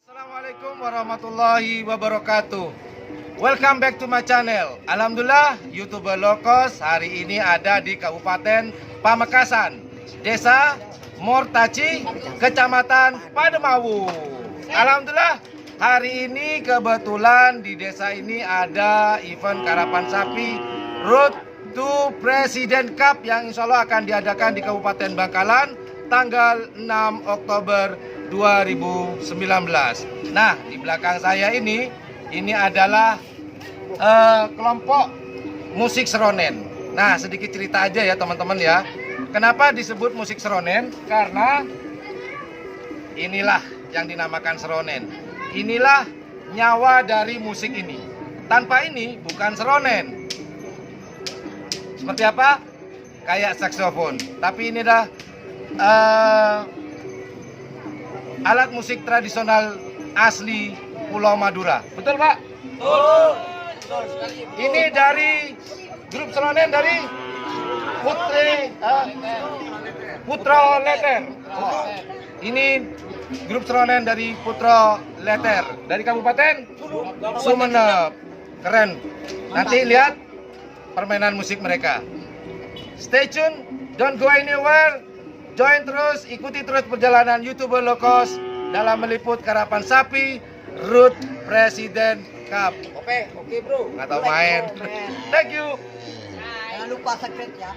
Assalamualaikum warahmatullahi wabarakatuh. Welcome back to my channel. Alhamdulillah, YouTuber low cost hari ini ada di Kabupaten Pamekasan, Desa Mortaci, Kecamatan Pademawu. Alhamdulillah, hari ini kebetulan di desa ini ada event karapan sapi Road to President Cup yang insya Allah akan diadakan di Kabupaten Bangkalan tanggal 6 Oktober 2019. Nah, di belakang saya ini adalah kelompok musik seronen. Nah, sedikit cerita aja ya teman-teman ya. Kenapa disebut musik seronen? Karena inilah yang dinamakan seronen. Inilah nyawa dari musik ini. Tanpa ini bukan seronen. Seperti apa? Kayak saksofon. Tapi ini adalah alat musik tradisional asli Pulau Madura. Betul, Pak? Betul. Ini dari grup seronen dari Putra Leter. Ini grup seronen dari Putra Leter dari Kabupaten Sumeneb. Keren. Nanti lihat permainan musik mereka. Stay tune, don't go anywhere. Join terus, ikuti terus perjalanan YouTuber low cost dalam meliput karapan sapi Road President Cup. Oke bro. Nggak tahu main. Thank you. Jangan lupa subscribe ya.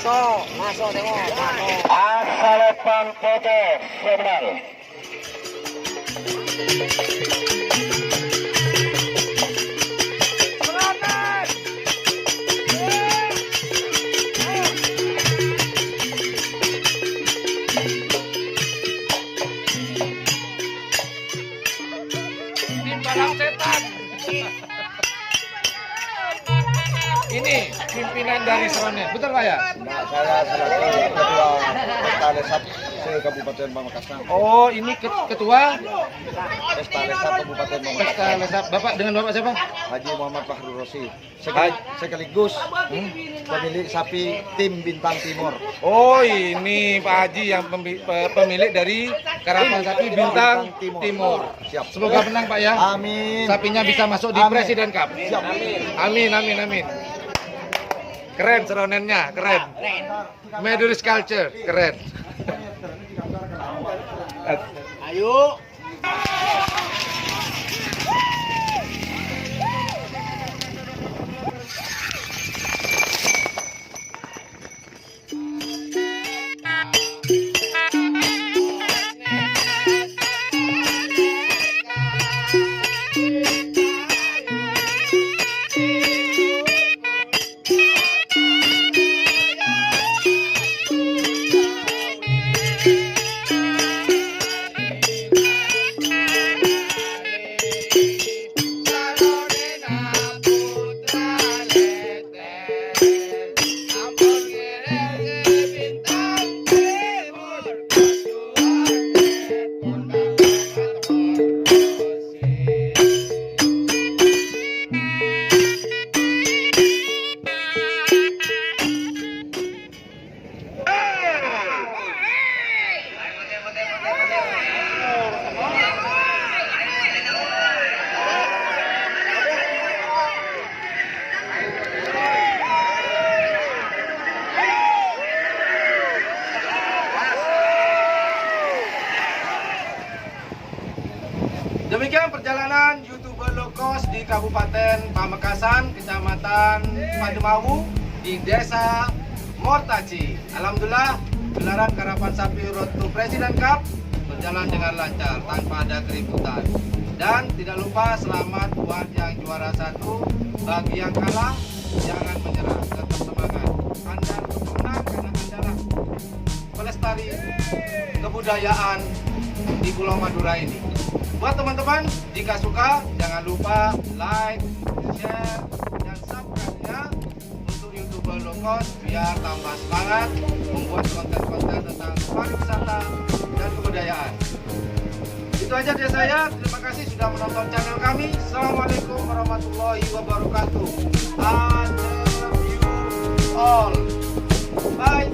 Masuk tengok. Masuk. Assalamualaikum foto sebentar. Timbalan setan. Ini pimpinan dari Seronet, betul Pak ya? Nah, saya selaku ketua Pesta Lesat Kabupaten Pamekasan. Oh, ini ketua Pesta Lesat Kabupaten Pesta Pamekasan. Lesat. Bapak dengan Bapak siapa? Haji Muhammad Fahrul Rosi. Sekaligus pemilik sapi tim Bintang Timur. Oh, ini Pak Haji yang pemilik dari karapan sapi Bintang Timur. Siap. Semoga menang Pak ya. Amin. Sapinya bisa masuk di Amin. Presiden Cup. Siap. Amin, amin, amin. Keren seronennya, keren. Medulis culture, keren. Ayo. Demikian perjalanan YouTuber low cost di Kabupaten Pamekasan, Kecamatan Pademawu, di Desa Mortaci. Alhamdulillah, gelaran karapan sapi Road to President Cup berjalan dengan lancar tanpa ada keributan. Dan tidak lupa selamat buat yang juara 1. Bagi yang kalah, jangan menyerah, tetap semangat. Anda pemenang karena adalah pelestari kebudayaan di Pulau Madura ini. Buat teman-teman, jika suka jangan lupa like, share, dan subscribe-nya untuk YouTuber low cost biar tambah semangat membuat konten-konten tentang pariwisata dan kebudayaan. Itu aja dari saya. Terima kasih sudah menonton channel kami. Assalamualaikum warahmatullahi wabarakatuh. I love you all. Bye.